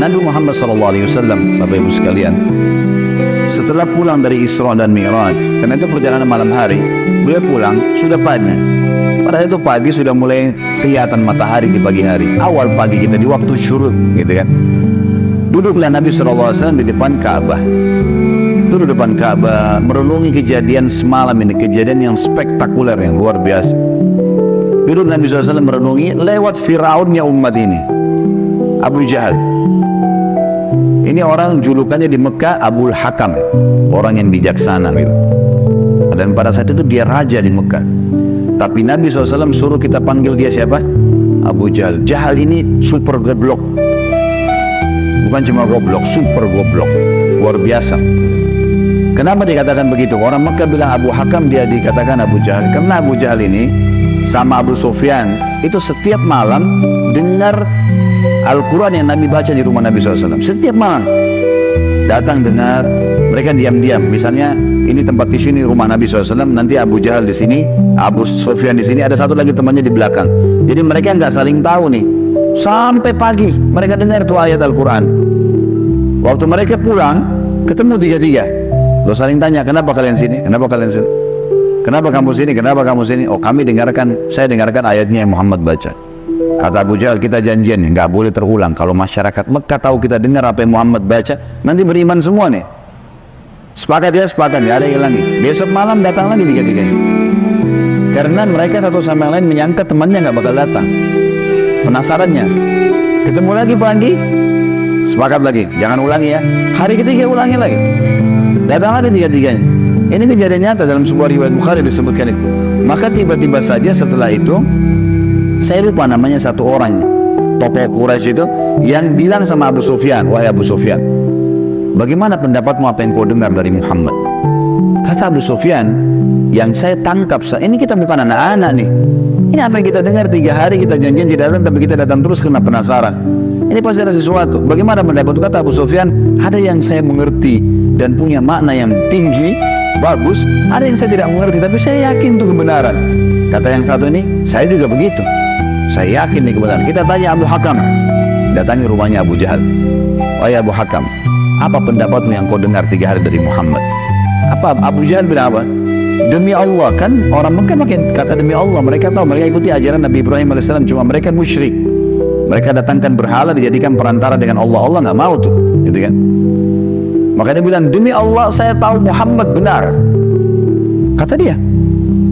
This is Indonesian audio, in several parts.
Nabi Muhammad SAW, Bapak Ibu sekalian, setelah pulang dari Isra dan Mi'raj, karena itu perjalanan malam hari, beliau pulang sudah pagi. Pada itu pagi sudah mulai kelihatan matahari di pagi hari. Awal pagi kita di waktu syuruk, gitu kan. Duduklah Nabi SAW di depan Ka'bah. Duduk depan Ka'bah, merenungi kejadian semalam ini, kejadian yang spektakuler, yang luar biasa. Duduk Nabi SAW merenungi lewat Fir'aunnya umat ini, Abu Jahal. Ini orang julukannya di Mekah Abul Hakam, orang yang bijaksana gitu. Dan pada saat itu dia raja di Mekah. Tapi Nabi SAW suruh kita panggil dia siapa? Abu Jahal. Jahal ini super goblok. Bukan cuma goblok, super goblok, luar biasa. Kenapa dikatakan begitu? Orang Mekah bilang Abu Hakam, dia dikatakan Abu Jahal. Karena Abu Jahal ini sama Abu Sufyan itu setiap malam dengar Al-Quran yang Nabi baca di rumah Nabi SAW. Setiap malam datang dengar, mereka diam-diam. Misalnya ini tempat di sini rumah Nabi SAW, nanti Abu Jahal di sini, Abu Sufyan di sini, ada satu lagi temannya di belakang. Jadi mereka nggak saling tahu nih. Sampai pagi mereka dengar tuh ayat Al-Quran. Waktu mereka pulang ketemu tiga-tiga. Lo saling tanya, kenapa kalian sini? Kenapa kalian sini? Kenapa kamu sini? Kenapa kamu sini? Oh, kami dengarkan, saya dengarkan ayatnya yang Muhammad baca. Kata Abu Jahal, kita janjian nggak boleh terulang. Kalau masyarakat Mekah tahu kita dengar apa yang Muhammad baca, nanti beriman semua nih. Sepakat ya, sepakat, nggak ada yang lagi. Besok malam datang lagi tiga-tiganya. Karena mereka satu sama lain menyangka temannya nggak bakal datang. Penasarannya, ketemu lagi pagi, sepakat lagi, jangan ulangi ya. Hari ketiga ulangi lagi, datang lagi tiga-tiganya. Ini kejadian nyata dalam sebuah riwayat Bukhari disebutkan itu. Maka tiba-tiba saja setelah itu, saya lupa namanya satu orang, tokoh Quraisy itu, yang bilang sama Abu Sufyan, wahai Abu Sufyan, bagaimana pendapatmu apa yang kau dengar dari Muhammad? Kata Abu Sufyan, yang saya tangkap, ini kita bukan anak-anak nih. Ini apa yang kita dengar 3 hari kita janjian tidak datang, tapi kita datang terus karena penasaran. Ini pasti ada sesuatu. Bagaimana pendapatmu? Kata Abu Sufyan, ada yang saya mengerti dan punya makna yang tinggi, bagus. Ada yang saya tidak mengerti, tapi saya yakin itu kebenaran. Kata yang satu ini, saya juga begitu. Saya yakin ini kebenaran. Kita tanya Abu Hakam, datangi rumahnya Abu Jahal. Wahai Abu Hakam, apa pendapatmu yang kau dengar 3 hari dari Muhammad? Apa Abu Jahal bilang apa? Demi Allah, kan orang Mekah makin kata demi Allah. Mereka tahu, mereka ikuti ajaran Nabi Ibrahim AS. Cuma mereka musyrik. Mereka datangkan berhala, dijadikan perantara dengan Allah. Allah nggak mau tuh, gitu kan? Makanya bilang, demi Allah saya tahu Muhammad benar. Kata dia.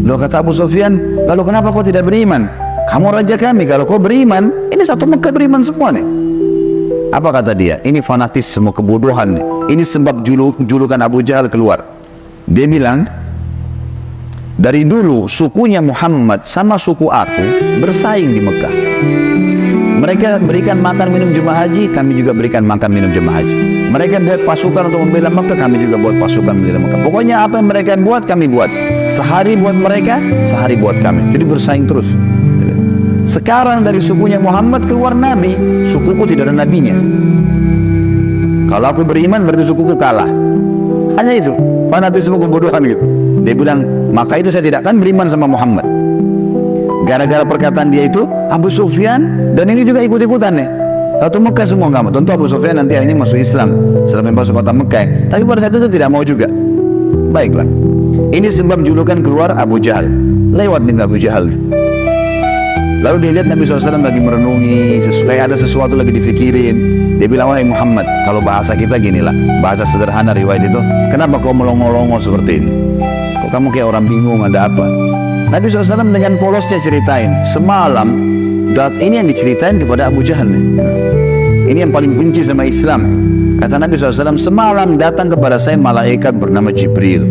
Lalu kata Abu Sufyan, lalu kenapa kau tidak beriman? Kamu raja kami, kalau kau beriman, ini satu Mekah beriman semua nih. Apa kata dia? Ini fanatisme, kebodohan nih. Ini sebab julukan Abu Jahal keluar. Dia bilang, dari dulu sukunya Muhammad sama suku aku bersaing di Mekah. Mereka berikan makan minum jemaah haji, kami juga berikan makan minum jemaah haji. Mereka buat pasukan untuk membela Mekah, kami juga buat pasukan membela Mekah. Pokoknya apa yang mereka buat, kami buat. Sehari buat mereka, sehari buat kami. Jadi bersaing terus. Sekarang dari sukunya Muhammad keluar nabi, sukuku tidak ada nabinya. Kalau aku beriman berarti sukuku kalah. Hanya itu, fanatisme kebodohan gitu. Dia bilang, maka itu saya tidak akan beriman sama Muhammad. Gara-gara perkataan dia itu, Abu Sufyan dan ini juga ikut-ikutan nih. Satu Mekah semua nggak mau. Tentu Abu Sufyan nanti ini masuk Islam setelah masuk kota Mekah. Tapi pada saat itu tidak mau juga. Baiklah. Ini sebab julukan keluar Abu Jahal. Lewat dengan Abu Jahal. Lalu dia lihat Nabi SAW lagi merenungi, kayak ada sesuatu lagi difikirin. Dia bilang, wahai Muhammad, kalau bahasa kita ginilah, bahasa sederhana riwayat itu, kenapa kau melongo-longo seperti ini? Kok kamu kayak orang bingung, ada apa? Nabi SAW dengan polosnya ceritain, semalam, ini yang diceritain kepada Abu Jahal nih. Ini yang paling benci sama Islam. Kata Nabi SAW, semalam datang kepada saya malaikat bernama Jibril.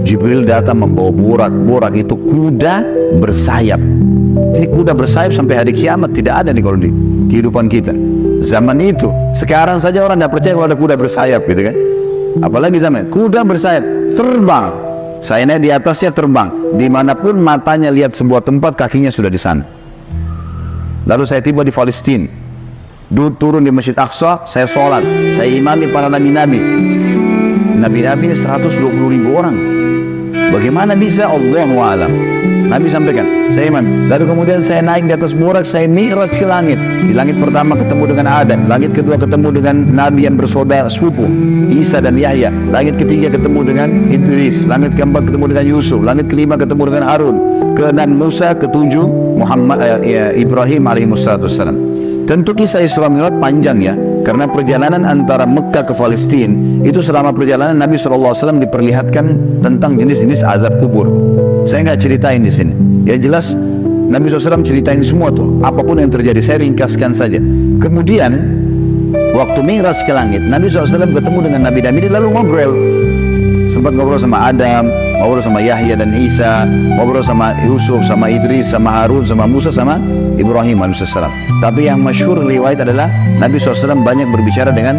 Jibril datang membawa burak. Burak itu kuda bersayap. Ini kuda bersayap sampai hari kiamat tidak ada nih kalau di kehidupan kita. Zaman itu, sekarang saja orang tidak percaya kalau ada kuda bersayap gitu kan. Apalagi zaman kuda bersayap, terbang. Sayapnya di atasnya terbang. Dimanapun matanya lihat sebuah tempat, kakinya sudah di sana. Lalu saya tiba di Palestina. Turun di Masjid Aqsa, saya sholat. Saya imami para nabi-nabi. Nabi-nabi ini 120.000 orang. Bagaimana bisa? Allahu a'lam. Nabi sampaikan, saya iman. Lalu kemudian saya naik di atas burak, saya mi'raj ke langit. Di langit pertama ketemu dengan Adam, langit kedua ketemu dengan Nabi yang bersaudara sepupu, Isa dan Yahya. Langit ketiga ketemu dengan Idris, langit keempat ketemu dengan Yusuf, langit kelima ketemu dengan Harun, keenam Musa, ketujuh Ibrahim alaihissalam. Tentu kisah Isra Mi'raj panjang ya, karena perjalanan antara Mekah ke Palestina itu selama perjalanan Nabi SAW diperlihatkan tentang jenis-jenis azab kubur. Saya nggak ceritain di sini. Yang jelas Nabi SAW ceritain semua tuh, apapun yang terjadi. Saya ringkaskan saja. Kemudian waktu Mi'raj ke langit, Nabi SAW ketemu dengan Nabi-Nabi, lalu ngobrol. Sempat ngobrol sama Adam, ngobrol sama Yahya dan Isa, ngobrol sama Yusuf, sama Idris, sama Harun, sama Musa, sama Ibrahim alaihissalam. Tapi yang masyhur riwayat adalah Nabi SAW banyak berbicara dengan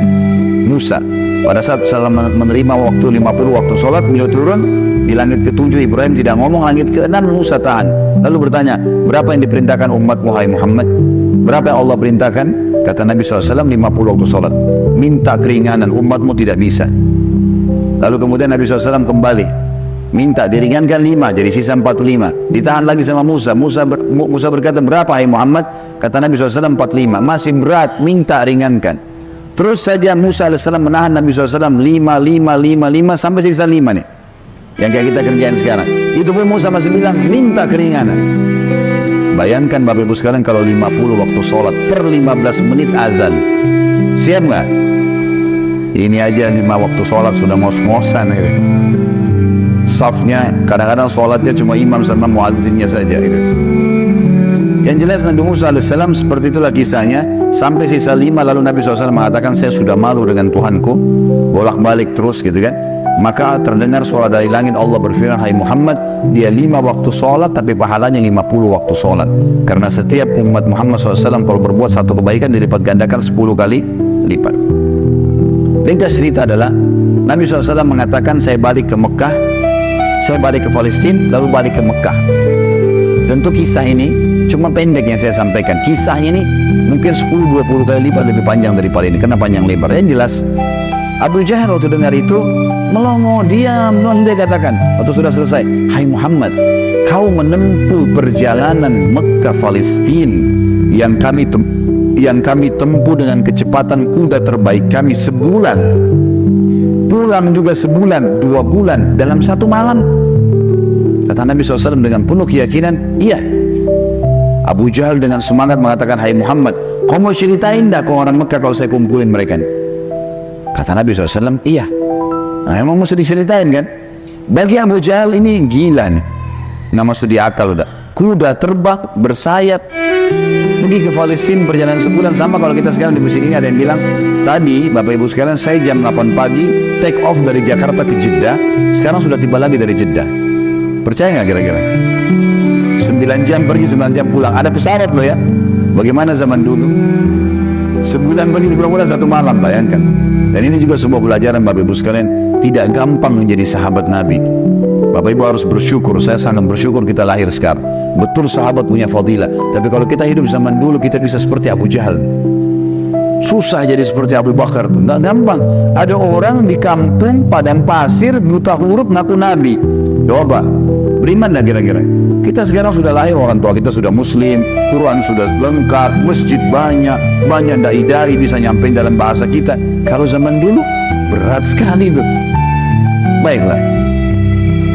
Musa. Pada saat menerima waktu 50 waktu sholat, beliau turun di langit ketujuh. Ibrahim tidak ngomong, langit keenam Musa tahan. Lalu bertanya, berapa yang diperintahkan umatmu hai Muhammad? Berapa yang Allah perintahkan? Kata Nabi SAW, 50 waktu sholat. Minta keringanan, umatmu tidak bisa. Lalu kemudian Nabi SAW kembali, minta diringankan 5, jadi sisa 45. Ditahan lagi sama Musa. Musa berkata, berapa hai Muhammad? Kata Nabi SAW, 45. Masih berat, minta ringankan. Terus saja Musa AS menahan Nabi SAW 5 sampai sisa 5 nih, yang kayak kita kerjain sekarang. Itu pun Musa masih bilang minta keringanan. Bayangkan Bapak Ibu sekalian, kalau 50 waktu sholat per 15 menit azan, siap nggak? Ini aja 5 waktu sholat sudah ngos-ngosan gitu. Safnya kadang-kadang sholatnya cuma imam sama muadzinnya saja gitu. Yang jelas Nabi Musa AS seperti itulah kisahnya. Sampai sisa 5, lalu Nabi SAW mengatakan, saya sudah malu dengan Tuhanku, bolak-balik terus gitu kan. Maka terdengar suara dari langit, Allah berfirman, hai Muhammad, dia 5 waktu sholat tapi pahalanya 50 waktu sholat. Karena setiap umat Muhammad SAW kalau berbuat satu kebaikan dilipat gandakan 10 kali lipat. Ringkas cerita adalah Nabi SAW mengatakan, saya balik ke Mekah, saya balik ke Palestina, lalu balik ke Mekah. Tentu kisah ini cuma pendek yang saya sampaikan. Kisahnya ini mungkin 10-20 kali lipat lebih panjang daripada ini, karena panjang lebar. Yang jelas Abu Jahal waktu dengar itu melongo, diam. Lalu dia katakan waktu sudah selesai, hai Muhammad, kau menempuh perjalanan Mekah Palestina yang kami tempuh dengan kecepatan kuda terbaik kami sebulan, pulang juga sebulan, 2 bulan dalam 1 malam. Kata Nabi SAW dengan penuh keyakinan, iya. Abu Jahal dengan semangat mengatakan, hai Muhammad, kau mau ceritain dah ke orang Mekah kalau saya kumpulin mereka? Kata Nabi SAW, iya. Nah, emang mesti diceritain kan? Bagi Abu Jahal ini gila nih, nggak masuk di akal udah. Kuda terbang, bersayap, pergi ke Palestina perjalanan sebulan. Sama kalau kita sekarang di musim ini ada yang bilang, tadi Bapak Ibu sekalian saya jam 8 pagi take off dari Jakarta ke Jeddah, sekarang sudah tiba lagi dari Jeddah. Percaya nggak kira-kira? 9 jam pergi, 9 jam pulang. Ada pesawat loh ya. Bagaimana zaman dulu? Sebulan pergi, sebulan 1 malam, bayangkan. Dan ini juga sebuah pelajaran Bapak Ibu sekalian, tidak gampang menjadi sahabat Nabi. Bapak Ibu harus bersyukur. Saya sangat bersyukur kita lahir sekarang. Betul sahabat punya fadilah, tapi kalau kita hidup zaman dulu kita bisa seperti Abu Jahal. Susah jadi seperti Abu Bakar, nggak gampang. Ada orang di kampung padang pasir buta huruf ngaku Nabi. Coba beriman dah kira-kira. Kita sekarang sudah lahir, orang tua kita sudah muslim, Quran sudah lengkap, masjid banyak dai-dai bisa nyampein dalam bahasa kita. Kalau zaman dulu berat sekali tuh. Baiklah,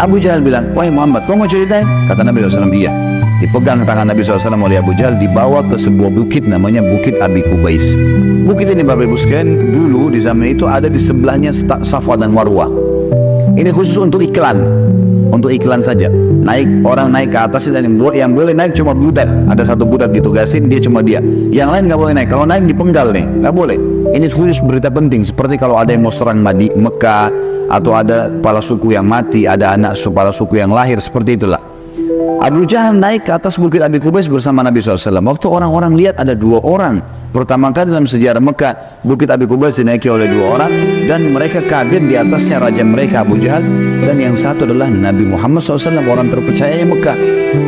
Abu Jahal bilang, wahai Muhammad, kau mau ceritain? Kata Nabi SAW, iya. Dipegang tangan Nabi SAW oleh Abu Jahal, dibawa ke sebuah bukit namanya Bukit Abi Kubais. Bukit ini Bapak Ibu sekalian, dulu di zaman itu ada di sebelahnya Safa dan Marwah. Ini khusus untuk iklan saja. Orang naik ke atas, dan yang boleh naik cuma budak. Ada satu budak ditugasin, dia cuma dia. Yang lain nggak boleh naik. Kalau naik dipenggal nih, nggak boleh. Ini khusus berita penting. Seperti kalau ada yang mau serang Mekah, atau ada kepala suku yang mati, ada anak kepala suku yang lahir, seperti itulah. Abu Jahal naik ke atas Bukit Abi Kubais bersama Nabi SAW. Waktu orang-orang lihat ada 2 orang. Pertama kali dalam sejarah Mekah, Bukit Abi Kubais dinaiki oleh 2 orang, dan mereka kaget. Di atasnya raja mereka Abu Jahal, dan yang satu adalah Nabi Muhammad SAW, orang terpercaya Mekah.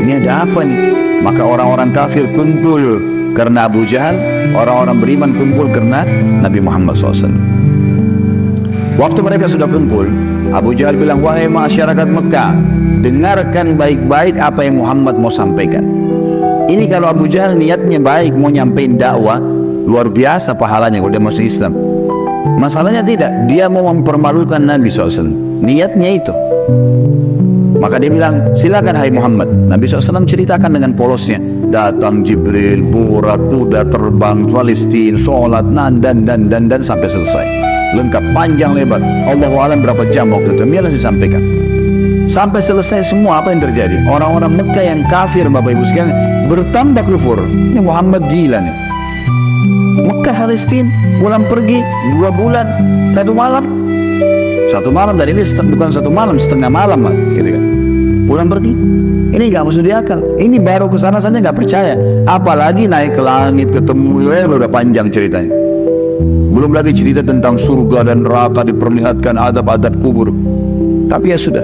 Ini ada apa nih? Maka orang-orang kafir kumpul karena Abu Jahal, orang-orang beriman kumpul karena Nabi Muhammad SAW. Waktu mereka sudah kumpul, Abu Jahal bilang, wahai masyarakat Mekah, dengarkan baik-baik apa yang Muhammad mau sampaikan. Ini kalau Abu Jahal niatnya baik, mau nyampein dakwah, luar biasa pahalanya kalau dia masuk Islam. Masalahnya tidak, dia mau mempermalukan Nabi SAW. Niatnya itu. Maka dia bilang, silakan hai Muhammad. Nabi SAW ceritakan dengan polosnya. Datang Jibril, burak, kuda terbang, Palestina, sholat, dan sampai selesai. Lengkap, panjang lebar. Allahu a'lam berapa jam waktu itu. Dia langsung sampaikan. Sampai selesai semua apa yang terjadi. Orang-orang Mekah yang kafir, Bapak Ibu sekalian, bertambah kufur. Ini Muhammad gila nih. Mekah Palestina pulang pergi 2 bulan 1 malam. 1 malam, dan ini bukan 1 malam, setengah malam gitu kan. Pulang pergi. Ini nggak masuk di akal. Ini baru ke sana saja nggak percaya. Apalagi naik ke langit ketemu, udah panjang ceritanya. Belum lagi cerita tentang surga dan neraka, diperlihatkan adab-adab kubur. Tapi ya sudah.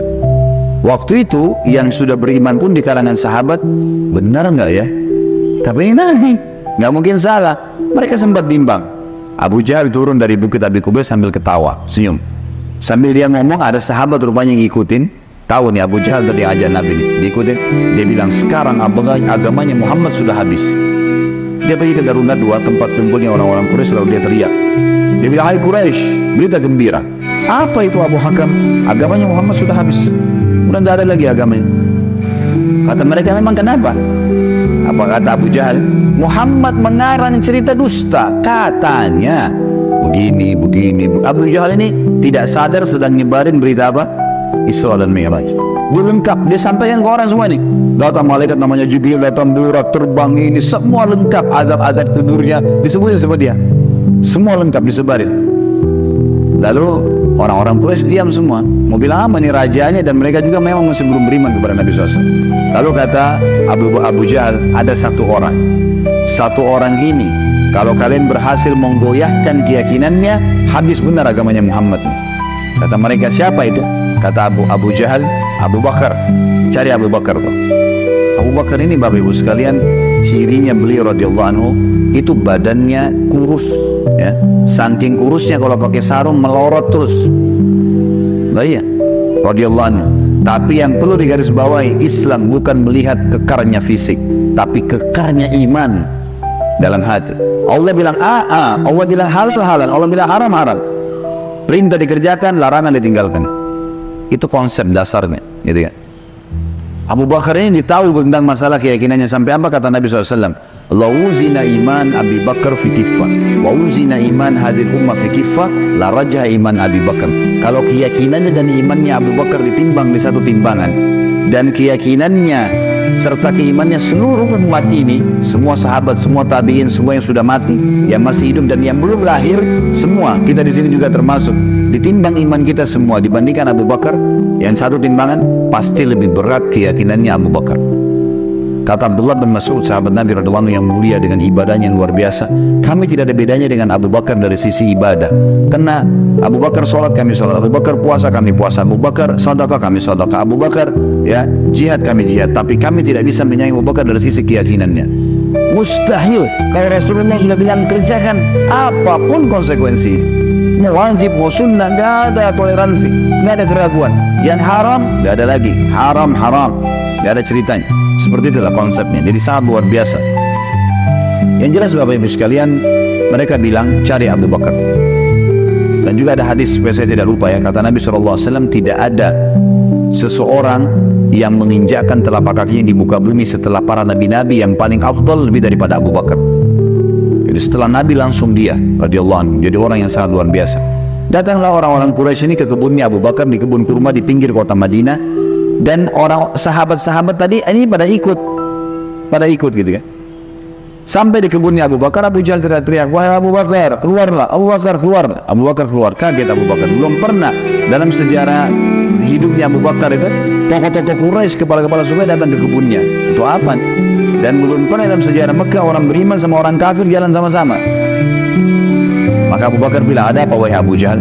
Waktu itu yang sudah beriman pun di kalangan sahabat, benar nggak ya? Tapi ini Nabi, nggak mungkin salah. Mereka sempat bimbang. Abu Jahal turun dari bukit Abi Kubais sambil ketawa, senyum. Sambil dia ngomong, ada sahabat rupanya yang ngikutin. Tahu nih Abu Jahal tadi ajar Nabi nih, diikutin. Dia bilang, sekarang agamanya Muhammad sudah habis. Dia pergi ke Darunat 2, tempat kumpulnya orang-orang Quraisy, lalu dia teriak. Dia bilang, hai Quraisy, berita gembira. Apa itu Abu Hakam? Agamanya Muhammad sudah habis. Udah tidak ada lagi agamanya. Kata mereka, memang kenapa? Apa kata Abu Jahal? Muhammad mengarang cerita dusta. Katanya begini. Abu Jahal ini tidak sadar sedang nyebarin berita apa? Isra dan Mi'raj. Belum lengkap, dia sampaikan ke orang semua ini. Datang malaikat namanya Jibril, datang burak, terbang, ini semua lengkap. Adab-adab tidurnya disebutin sama dia. Semua lengkap disebarin. Lalu orang-orang Quraisy diam semua. Mau bilang apa nih rajanya, dan mereka juga memang masih belum beriman kepada Nabi SAW. Lalu kata Abu Jahal, ada satu orang. Satu orang ini, kalau kalian berhasil menggoyahkan keyakinannya, habis benar agamanya Muhammad. Kata mereka, siapa itu? Kata Abu Jahal, Abu Bakar. Cari Abu Bakar tuh. Abu Bakar ini Bapak Ibu sekalian, cirinya beliau radhiyallahu anhu itu badannya kurus, ya. Saking kurusnya kalau pakai sarung melorot terus. Nah iya, radhiyallahu anhu. Tapi yang perlu digarisbawahi, Islam bukan melihat kekarnya fisik, tapi kekarnya iman dalam hati. Allah bilang Allah bilang halal, Allah bilang haram. Perintah dikerjakan, larangan ditinggalkan. Itu konsep dasarnya, gitu kan. Abu Bakar ini ditahu tentang masalah keyakinannya sampai apa kata Nabi SAW. Lawuzina iman Abi Bakar fi kiffah, wawuzina iman hadil ummah fi kiffah, la rajah iman Abi Bakar. Kalau keyakinannya dan imannya Abu Bakar ditimbang di satu timbangan, dan keyakinannya serta keimannya seluruh umat ini, semua sahabat, semua tabiin, semua yang sudah mati, yang masih hidup dan yang belum lahir, semua kita di sini juga termasuk. Ditimbang iman kita semua dibandingkan Abu Bakar, yang satu timbangan pasti lebih berat keyakinannya Abu Bakar. Kata Abdullah bin Mas'ud, sahabat Nabi radhiyallahu anhu yang mulia dengan ibadahnya yang luar biasa, kami tidak ada bedanya dengan Abu Bakar dari sisi ibadah. Karena Abu Bakar sholat, kami sholat. Abu Bakar puasa, kami puasa. Abu Bakar sedekah, kami sedekah. Abu Bakar ya jihad, kami jihad. Tapi kami tidak bisa menyaingi Abu Bakar dari sisi keyakinannya. Mustahil. Kalau Rasulullah sudah bilang kerjakan apapun konsekuensi. Wajib, sunnah, nggak ada toleransi, nggak ada keraguan. Yang haram nggak ada lagi, haram, nggak ada ceritanya. Seperti itulah konsepnya. Jadi sangat luar biasa. Yang jelas Bapak Ibu sekalian, mereka bilang cari Abu Bakar. Dan juga ada hadis, supaya saya tidak lupa ya, kata Nabi SAW, tidak ada seseorang yang menginjakkan telapak kakinya di muka bumi setelah para nabi-nabi yang paling afdal lebih daripada Abu Bakar. Jadi setelah Nabi langsung dia radhiyallahu anhu, jadi orang yang sangat luar biasa. Datanglah orang-orang Quraisy ini ke kebunnya Abu Bakar, di kebun kurma di pinggir kota Madinah, dan orang sahabat-sahabat tadi ini pada ikut gitu kan. Sampai di kebunnya Abu Bakar, Abu Jahal teriak-teriak, wahai Abu Bakar, keluarlah. Abu Bakar keluar. Abu Bakar keluar. Kaget Abu Bakar. Belum pernah dalam sejarah hidupnya Abu Bakar itu tokoh-tokoh Quraisy, kepala-kepala suku datang ke kebunnya. Itu apa? Dan belum pernah dalam sejarah Mekah orang beriman sama orang kafir jalan sama-sama. Maka Abu Bakar bilang, ada apa wahai Abu Jahal?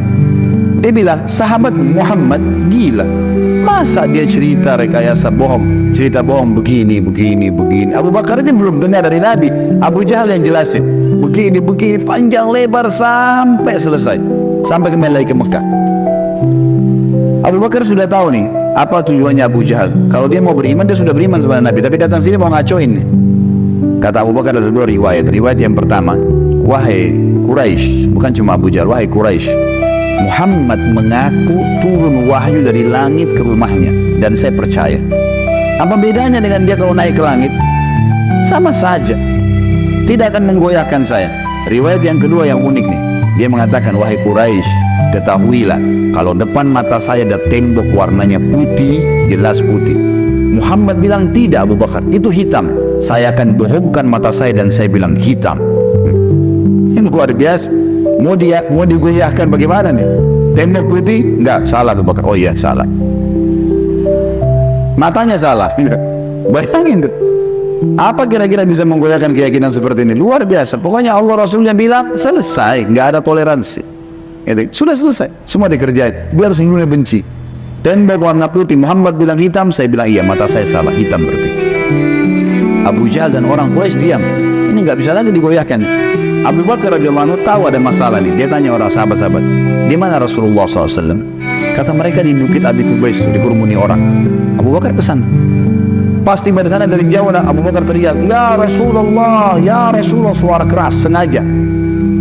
Dia bilang, sahabat Muhammad gila. Masa dia cerita rekayasa bohong, cerita bohong begini. Abu Bakar ini belum dengar dari Nabi. Abu Jahal yang jelasin begini panjang lebar sampai selesai, sampai kembali lagi ke Mekah. Abu Bakar sudah tahu nih apa tujuannya Abu Jahal. Kalau dia mau beriman, dia sudah beriman sama Nabi, tapi datang sini mau ngacoin nih. Kata Abu Bakar ada dua riwayat. Riwayat yang pertama, wahai Quraisy, bukan cuma Abu Jahal, wahai Quraisy, Muhammad mengaku turun wahyu dari langit ke rumahnya dan saya percaya. Apa bedanya dengan dia kalau naik ke langit? Sama saja, tidak akan menggoyahkan saya. Riwayat yang kedua yang unik nih, dia mengatakan, wahai Quraisy, ketahuilah kalau depan mata saya ada tembok warnanya putih, jelas putih. Muhammad bilang tidak Abu Bakar, itu hitam. Saya akan bohongkan mata saya dan saya bilang hitam. Ini luar biasa. Mau digoyahkan bagaimana nih? Tembok putih? Enggak, salah Abu Bakar. Oh iya, salah. Matanya salah. Bayangin tuh. Apa kira-kira bisa menggoyahkan keyakinan seperti ini? Luar biasa. Pokoknya Allah Rasulnya bilang selesai, nggak ada toleransi. Sudah selesai, semua dikerjain. Biar seluruhnya benci. Tembok warna putih, Muhammad bilang hitam, saya bilang iya, mata saya salah, hitam berarti. Abu Jahal dan orang Quraisy diam. Ini nggak bisa lagi digoyahkan. Abu Bakar radhiyallahu anhu tahu ada masalah nih. Dia tanya orang sahabat-sahabat, di mana Rasulullah SAW? Kata mereka di Bukit Abi Kubais, dikerumuni orang. Abu Bakar kesana. Pasti pada sana dari jauh Abu Bakar teriak, ya Rasulullah, suara keras sengaja.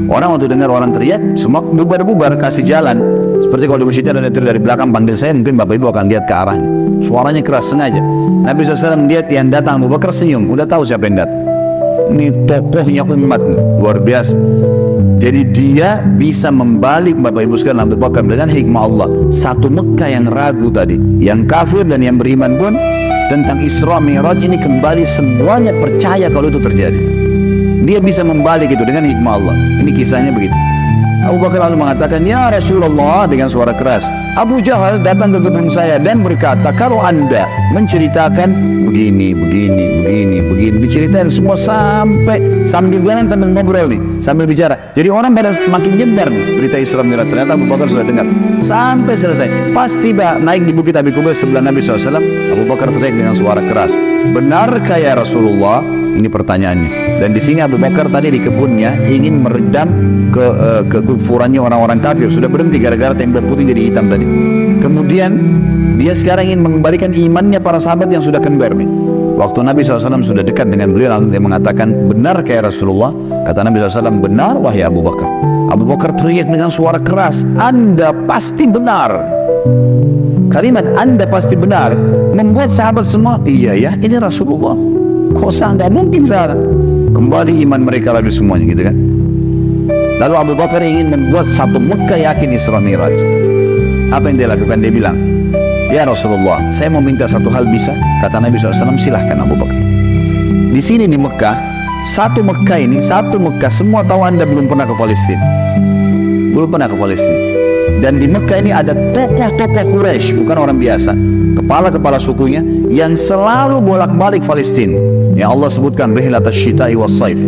Orang waktu dengar orang teriak, semua bubar-bubar kasih jalan. Seperti kalau di masjid ada dari belakang panggil saya, mungkin Bapak Ibu akan lihat ke arahnya. Suaranya keras sengaja. Nabi SAW lihat yang datang, Abu Bakar senyum, udah tahu siapa yang datang. Ini tokohnya umat, luar biasa. Jadi dia bisa membalik Bapak Ibu sekalian Abu Bakar dengan hikmah Allah. Satu Mekah yang ragu tadi, yang kafir dan yang beriman pun tentang Isra Mi'raj ini kembali semuanya percaya kalau itu terjadi. Dia bisa membalik itu dengan hikmah Allah. Ini kisahnya begitu. Abu Bakar lalu mengatakan, ya Rasulullah, dengan suara keras, Abu Jahal datang ke gedung saya dan berkata, kalau anda menceritakan begini, diceritain semua sambil jalan sambil ngobrol nih, sambil bicara. Jadi orang pada makin nyebar nih berita Isra Mi'raj. Ternyata Abu Bakar sudah dengar sampai selesai. Pas tiba naik di Bukit Abi Kubais sebelah Nabi SAW, Abu Bakar teriak dengan suara keras, benarkah ya Rasulullah? Ini pertanyaannya. Dan di sini Abu Bakar tadi di kebunnya ingin meredam kekufurannya orang-orang kafir. Sudah berhenti gara-gara tembok putih jadi hitam tadi. Kemudian dia sekarang ingin mengembalikan imannya para sahabat yang sudah kembar nih. Waktu Nabi SAW sudah dekat dengan beliau, lalu dia mengatakan, benar kayak Rasulullah? Kata Nabi SAW, benar wahai Abu Bakar. Abu Bakar teriak dengan suara keras, Anda pasti benar. Kalimat Anda pasti benar membuat sahabat semua, iya ya, ini Rasulullah. Kok salah? Nggak mungkin salah. Kembali iman mereka lagi semuanya, gitu kan. Lalu Abu Bakar ingin membuat satu Mekah yakin Isra Mi'raj. Apa yang dia lakukan? Dia bilang, ya Rasulullah, saya mau minta satu hal, bisa? Kata Nabi SAW, silahkan Abu Bakar. Di sini di Mekah, satu Mekah, semua tahu Anda belum pernah ke Palestina. Belum pernah ke Palestina. Dan di Mekah ini ada tokoh-tokoh Quraisy, bukan orang biasa, kepala-kepala sukunya yang selalu bolak-balik Palestina. Yang Allah sebutkan rihlat asy-syita'i was-saif,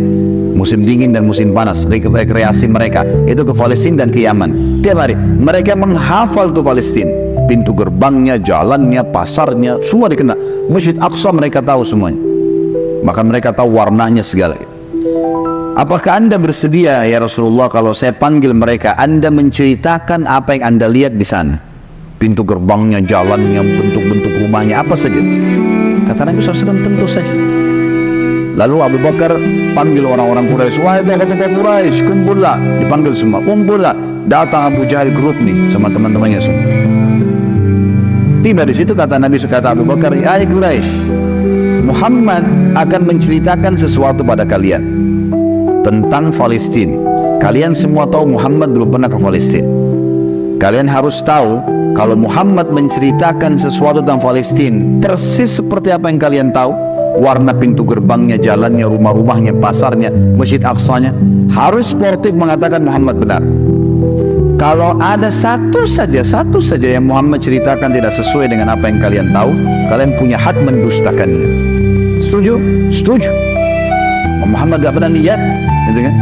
musim dingin dan musim panas, rekreasi mereka itu ke Palestina dan ke Yaman. Tiap hari mereka menghafal tuh Palestina, pintu gerbangnya, jalannya, pasarnya, semua dikenal. Masjid Aqsa mereka tahu semuanya, bahkan mereka tahu warnanya segala. Apakah Anda bersedia ya Rasulullah kalau saya panggil mereka, Anda menceritakan apa yang Anda lihat di sana? Pintu gerbangnya, jalannya, bentuk-bentuk rumahnya, apa saja. Kata Nabi SAW, tentu saja. Lalu Abu Bakar panggil orang-orang Quraisy, wahai tokoh-tokoh Quraisy, kumpullah. Dipanggil semua, kumpullah. Datang Abu Jahal grup nih sama teman-temannya semua. Tiba di situ kata Nabi, kata Abu Bakar, hai Quraisy, Muhammad akan menceritakan sesuatu pada kalian tentang Palestina. Kalian semua tahu Muhammad belum pernah ke Palestina. Kalian harus tahu kalau Muhammad menceritakan sesuatu tentang Palestina persis seperti apa yang kalian tahu, warna pintu gerbangnya, jalannya, rumah-rumahnya, pasarnya, Masjid Aqsanya, harus sportif mengatakan Muhammad benar. Kalau ada satu saja yang Muhammad ceritakan tidak sesuai dengan apa yang kalian tahu, kalian punya hak mendustakannya. Setuju? Setuju. Muhammad gak pernah lihat, gitu kan?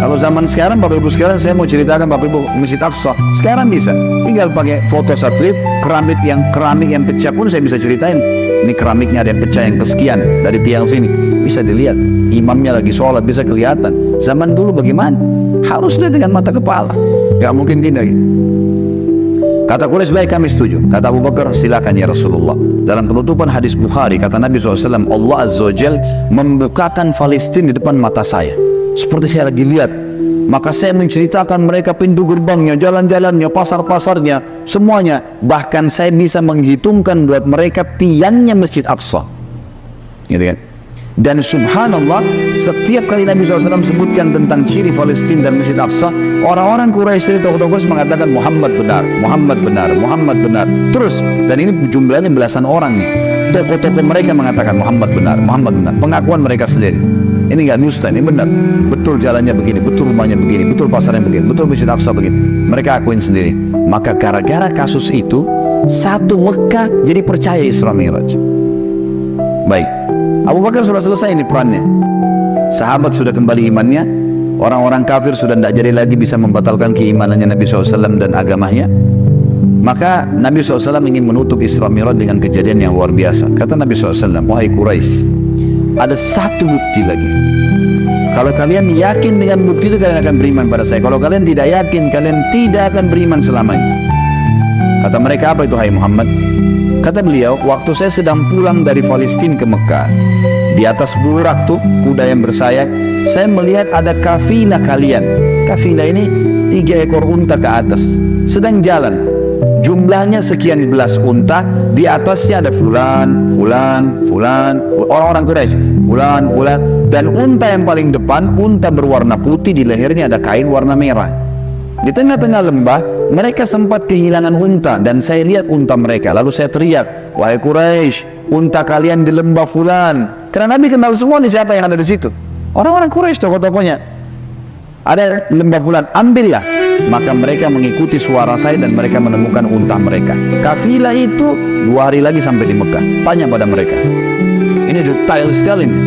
Kalau zaman sekarang, Bapak Ibu sekalian, saya mau ceritakan Bapak Ibu Masjid Aqsa. Sekarang bisa, tinggal pakai foto satelit, keramik yang pecah pun saya bisa ceritain. Ini keramiknya ada yang pecah yang kesekian dari tiang sini, bisa dilihat. Imamnya lagi sholat bisa kelihatan. Zaman dulu bagaimana? Harus lihat dengan mata kepala, gak mungkin tidak. Kata Quraisy, baik kami setuju. Kata Abu Bakar, silakan ya Rasulullah. Dalam penutupan hadis Bukhari, kata Nabi SAW, Allah Azza wa Jal membukakan Palestina di depan mata saya, seperti saya lagi lihat. Maka saya menceritakan mereka pintu gerbangnya, jalan-jalannya, pasar-pasarnya, semuanya. Bahkan saya bisa menghitungkan buat mereka tiangnya Masjid Aqsa, gitu kan. Dan subhanallah, setiap kali Nabi SAW sebutkan tentang ciri Palestina dan Masjid Aqsa, orang-orang Quraisy dari tokoh-tokoh Quraisy mengatakan Muhammad benar, Muhammad benar, Muhammad benar. Terus, dan ini jumlahnya belasan orang nih. Tokoh-tokoh mereka mengatakan Muhammad benar, Muhammad benar. Pengakuan mereka sendiri. Ini nggak dusta, ini benar. Betul jalannya begini, betul rumahnya begini, betul pasarnya begini, betul Masjid Aqsa begini. Mereka akuin sendiri. Maka gara-gara kasus itu, satu Mekah jadi percaya Isra Mi'raj. Baik, Abu Bakar sudah selesai ini perannya. Sahabat sudah kembali imannya. Orang-orang kafir sudah tidak jadi lagi bisa membatalkan keimanannya Nabi SAW dan agamanya. Maka Nabi SAW ingin menutup Isra Mi'raj dengan kejadian yang luar biasa. Kata Nabi SAW, wahai Quraisy, ada satu bukti lagi. Kalau kalian yakin dengan bukti itu, kalian akan beriman pada saya. Kalau kalian tidak yakin, kalian tidak akan beriman selamanya. Kata mereka, apa itu hai Muhammad? Kata beliau, waktu saya sedang pulang dari Palestina ke Mekah, di atas burak tuh, kuda yang bersayap, saya melihat ada kafilah kalian. Kafilah ini 3 ekor unta ke atas, sedang jalan. Jumlahnya sekian belas unta, di atasnya ada fulan, orang-orang Quraisy, fulan, dan unta yang paling depan, unta berwarna putih, di lehernya ada kain warna merah. Di tengah-tengah lembah, mereka sempat kehilangan unta, dan saya lihat unta mereka. Lalu saya teriak, wahai Quraisy, unta kalian di lembah fulan. Karena Nabi kenal semua nih siapa yang ada di situ. Orang-orang Quraisy, tokoh-tokohnya. Ada lembah fulan, ambillah. Maka mereka mengikuti suara saya dan mereka menemukan unta mereka. Kafilah itu 2 hari lagi sampai di Mekah. Tanya pada mereka. Ini detail sekali nih.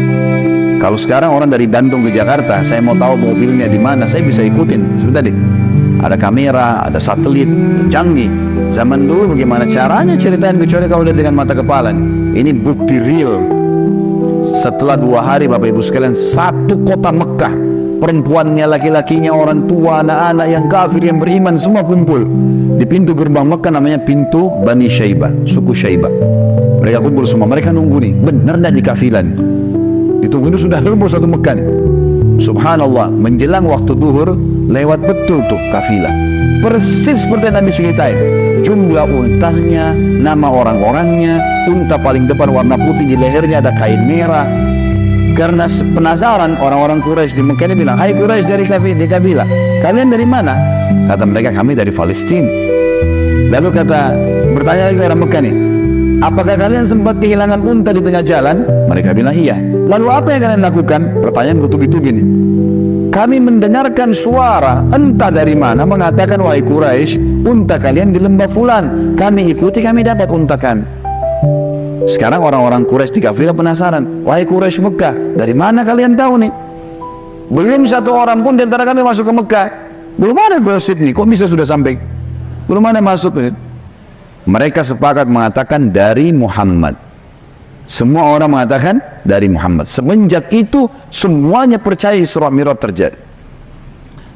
Kalau sekarang orang dari Bandung ke Jakarta, saya mau tahu mobilnya di mana, saya bisa ikutin. Sebentar deh. Ada kamera, ada satelit, canggih. Zaman dulu bagaimana caranya ceritain, kecuali kalau lihat dengan mata kepala. Ini bukti real. Setelah 2 hari Bapak Ibu sekalian, satu kota Mekah, perempuannya, laki-lakinya, orang tua, anak-anak yang kafir, yang beriman, semua kumpul di pintu gerbang Mekah, namanya pintu Bani Syaibah, suku Syaibah. Mereka kumpul semua, mereka nunggu nih, benar dan di kafilan. Ditunggu itu sudah heboh satu Mekah nih. Subhanallah, menjelang waktu duhur, lewat betul tuh kafilah. Persis seperti Nabi ceritain. Jumlah untanya, nama orang-orangnya, unta paling depan warna putih, di lehernya ada kain merah. Karena penasaran, orang-orang Quraisy di Mekah ini bilang, hai Quraisy dari kafilah, kalian dari mana? Kata mereka, kami dari Palestina. Lalu bertanya lagi orang Mekah nih, apakah kalian sempat kehilangan unta di tengah jalan? Mereka bilang iya. Lalu apa yang kalian lakukan? Pertanyaan bertubi-tubi nih. Kami mendengarkan suara entah dari mana mengatakan, wahai Quraisy, unta kalian di lembah fulan. Kami ikuti, kami dapat unta kami. Sekarang orang-orang Quraisy di kafilah penasaran, wahai Quraisy Mekah, dari mana kalian tahu nih? Belum satu orang pun di antara kami masuk ke Mekah. Belum ada gosip nih, kok bisa sudah sampai? Belum ada masuk nih. Mereka sepakat mengatakan dari Muhammad. Semua orang mengatakan dari Muhammad. Semenjak itu semuanya percaya Isra Mi'raj terjadi.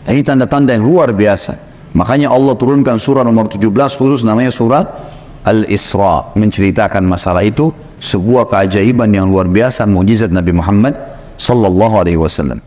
Ini tanda-tanda yang luar biasa. Makanya Allah turunkan surah nomor 17 khusus namanya surah Al-Isra, menceritakan masalah itu, sebuah keajaiban yang luar biasa, mukjizat Nabi Muhammad sallallahu alaihi wasallam.